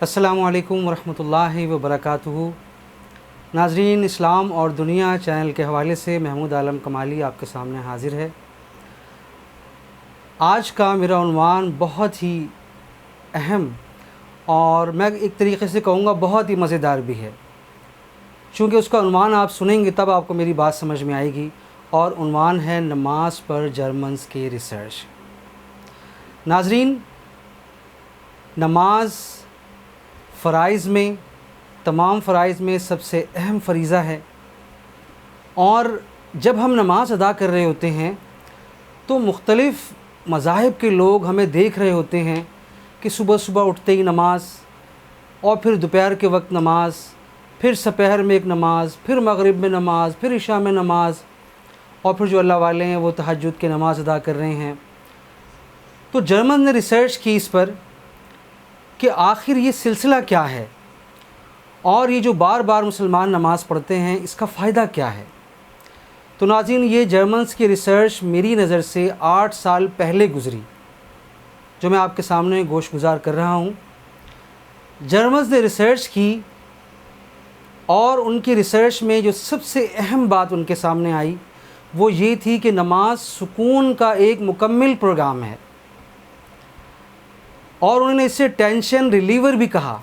السلام علیکم ورحمۃ اللہ وبرکاتہ۔ ناظرین، اسلام اور دنیا چینل کے حوالے سے محمود عالم کمالی آپ کے سامنے حاضر ہے۔ آج کا میرا عنوان بہت ہی اہم اور میں ایک طریقے سے کہوں گا بہت ہی مزیدار بھی ہے، چونکہ اس کا عنوان آپ سنیں گے تب آپ کو میری بات سمجھ میں آئے گی، اور عنوان ہے نماز پر جرمنز کی ریسرچ۔ ناظرین، نماز فرائض میں، تمام فرائض میں سب سے اہم فریضہ ہے، اور جب ہم نماز ادا کر رہے ہوتے ہیں تو مختلف مذاہب کے لوگ ہمیں دیکھ رہے ہوتے ہیں کہ صبح صبح اٹھتے ہی نماز، اور پھر دوپہر کے وقت نماز، پھر سپہر میں ایک نماز، پھر مغرب میں نماز، پھر عشاء میں نماز، اور پھر جو اللہ والے ہیں وہ تہجد کی نماز ادا کر رہے ہیں۔ تو جرمن نے ریسرچ کی اس پر کہ آخر یہ سلسلہ کیا ہے، اور یہ جو بار بار مسلمان نماز پڑھتے ہیں اس کا فائدہ کیا ہے۔ تو ناظرین، یہ جرمنز کی ریسرچ میری نظر سے 8 سال پہلے گزری، جو میں آپ کے سامنے گوش گزار کر رہا ہوں۔ جرمنز نے ریسرچ کی، اور ان کی ریسرچ میں جو سب سے اہم بات ان کے سامنے آئی وہ یہ تھی کہ نماز سکون کا ایک مکمل پروگرام ہے، اور انہوں نے اسے ٹینشن ریلیور بھی کہا۔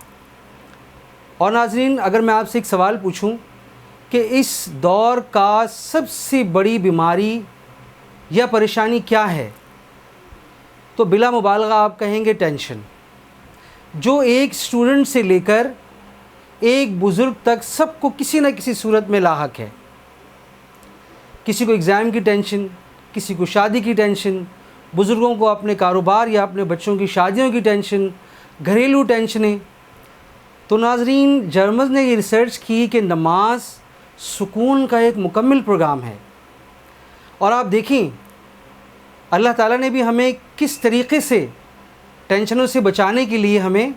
اور ناظرین، اگر میں آپ سے ایک سوال پوچھوں کہ اس دور کا سب سے بڑی بیماری یا پریشانی کیا ہے، تو بلا مبالغہ آپ کہیں گے ٹینشن، جو ایک اسٹوڈنٹ سے لے کر ایک بزرگ تک سب کو کسی نہ کسی صورت میں لاحق ہے۔ کسی کو ایگزام کی ٹینشن، کسی کو شادی کی ٹینشن، بزرگوں کو اپنے کاروبار یا اپنے بچوں کی شادیوں کی ٹینشن، گھریلو ٹینشنیں۔ تو ناظرین، جرمنز نے یہ ریسرچ کی کہ نماز سکون کا ایک مکمل پروگرام ہے، اور آپ دیکھیں اللہ تعالیٰ نے بھی ہمیں کس طریقے سے ٹینشنوں سے بچانے کے لیے ہمیں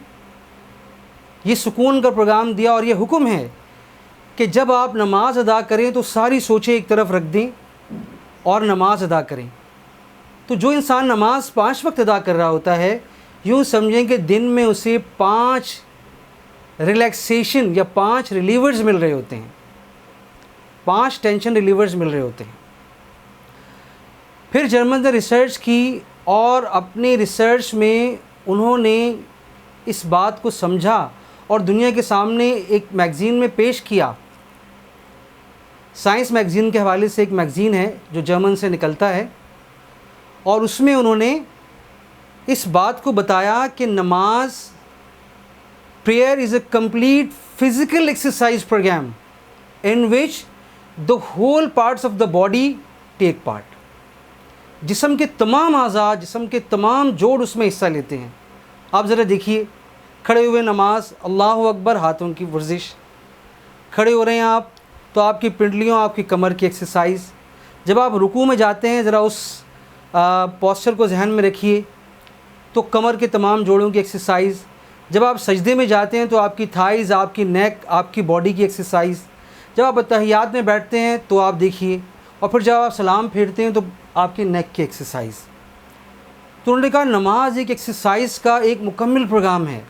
یہ سکون کا پروگرام دیا، اور یہ حکم ہے کہ جب آپ نماز ادا کریں تو ساری سوچیں ایک طرف رکھ دیں اور نماز ادا کریں۔ تو جو انسان نماز 5 وقت ادا کر رہا ہوتا ہے، یوں سمجھیں کہ دن میں اسے 5 ریلیکسیشن یا 5 ریلیورز مل رہے ہوتے ہیں، 5 ٹینشن ریلیورز مل رہے ہوتے ہیں۔ پھر جرمن نے ریسرچ کی، اور اپنی ریسرچ میں انہوں نے اس بات کو سمجھا اور دنیا کے سامنے ایک میگزین میں پیش کیا۔ سائنس میگزین کے حوالے سے ایک میگزین ہے جو جرمن سے نکلتا ہے، اور اس میں انہوں نے اس بات کو بتایا کہ نماز prayer is a complete physical exercise program in which the whole parts of the body take part۔ جسم کے تمام اعضاء، جسم کے تمام جوڑ اس میں حصہ لیتے ہیں۔ آپ ذرا دیکھیے، کھڑے ہوئے نماز، اللہ اکبر، ہاتھوں کی ورزش، کھڑے ہو رہے ہیں آپ تو آپ کی پنڈلیوں، آپ کی کمر کی ایکسرسائز۔ جب آپ رکوع میں جاتے ہیں ذرا اس پوسچر کو ذہن میں رکھیے، تو کمر کے تمام جوڑوں کی ایکسرسائز۔ جب آپ سجدے میں جاتے ہیں تو آپ کی تھائز، آپ کی نیک، آپ کی باڈی کی ایکسرسائز۔ جب آپ اتحیات میں بیٹھتے ہیں تو آپ دیکھیے، اور پھر جب آپ سلام پھیرتے ہیں تو آپ کی نیک کی ایکسرسائز۔ تو انہوں نے کہا نماز ایک ایکسرسائز کا ایک مکمل پروگرام ہے۔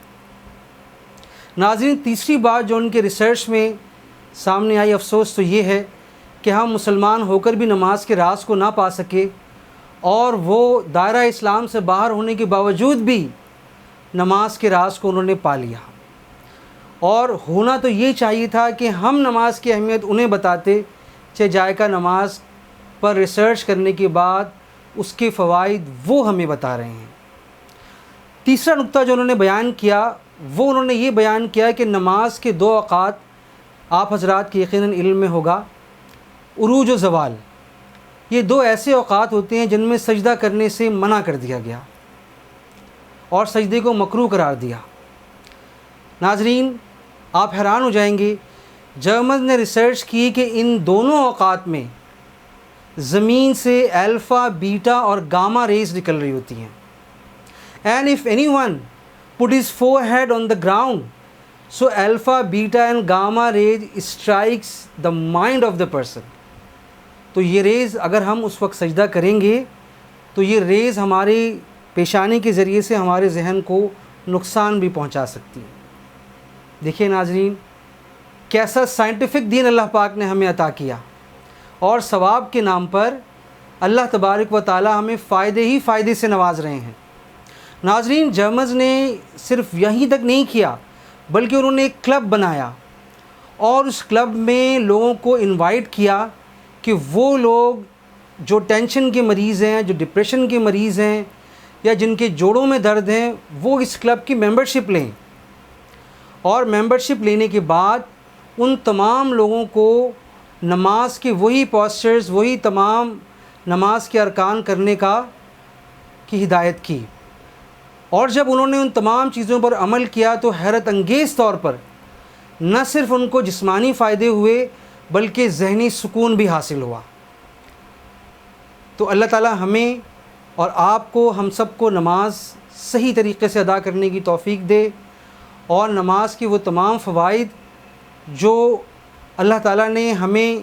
ناظرین، تیسری بات جو ان کے ریسرچ میں سامنے آئی، افسوس تو یہ ہے کہ ہم مسلمان ہو کر بھی نماز کے راز کو نہ پا سکے، اور وہ دائرہ اسلام سے باہر ہونے کے باوجود بھی نماز کے راز کو انہوں نے پا لیا۔ اور ہونا تو یہ چاہیے تھا کہ ہم نماز کی اہمیت انہیں بتاتے، چاہے جائکہ نماز پر ریسرچ کرنے کے بعد اس کے فوائد وہ ہمیں بتا رہے ہیں۔ تیسرا نقطہ جو انہوں نے بیان کیا وہ انہوں نے یہ بیان کیا کہ نماز کے 2 اوقات آپ حضرات کے یقیناً علم میں ہوگا، عروج و زوال۔ یہ 2 ایسے اوقات ہوتے ہیں جن میں سجدہ کرنے سے منع کر دیا گیا اور سجدے کو مکروہ قرار دیا۔ ناظرین، آپ حیران ہو جائیں گے، جرمن نے ریسرچ کی کہ ان دونوں اوقات میں زمین سے الفا، بیٹا اور گاما ریز نکل رہی ہوتی ہیں۔ And if any one put his forehead on the ground, so alpha, beta and gamma rays strikes the mind of the person۔ تو یہ ریز اگر ہم اس وقت سجدہ کریں گے تو یہ ریز ہمارے پیشانی کے ذریعے سے ہمارے ذہن کو نقصان بھی پہنچا سکتی ہے۔ دیکھیے ناظرین، کیسا سائنٹیفک دین اللہ پاک نے ہمیں عطا کیا، اور ثواب کے نام پر اللہ تبارک و تعالی ہمیں فائدے ہی فائدے سے نواز رہے ہیں۔ ناظرین، جرمنز نے صرف یہیں تک نہیں کیا، بلکہ انہوں نے ایک کلب بنایا، اور اس کلب میں لوگوں کو انوائٹ کیا کہ وہ لوگ جو ٹینشن کے مریض ہیں، جو ڈپریشن کے مریض ہیں، یا جن کے جوڑوں میں درد ہیں، وہ اس کلب کی ممبرشپ لیں، اور ممبرشپ لینے کے بعد ان تمام لوگوں کو نماز کے وہی پوسچرز، وہی تمام نماز کے ارکان کرنے کی ہدایت کی۔ اور جب انہوں نے ان تمام چیزوں پر عمل کیا تو حیرت انگیز طور پر نہ صرف ان کو جسمانی فائدے ہوئے بلکہ ذہنی سکون بھی حاصل ہوا۔ تو اللہ تعالی ہمیں اور آپ کو، ہم سب کو نماز صحیح طریقے سے ادا کرنے کی توفیق دے، اور نماز کے وہ تمام فوائد جو اللہ تعالیٰ نے ہمیں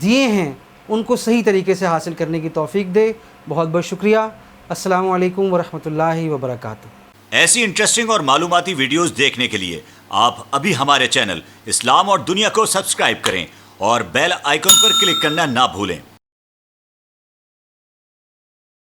دیے ہیں ان کو صحیح طریقے سے حاصل کرنے کی توفیق دے۔ بہت بہت شکریہ۔ السلام علیکم ورحمۃ اللہ وبرکاتہ۔ ایسی انٹرسٹنگ اور معلوماتی ویڈیوز دیکھنے کے لیے آپ ابھی ہمارے چینل اسلام اور دنیا کو سبسکرائب کریں اور بیل آئیکن پر کلک کرنا نہ بھولیں۔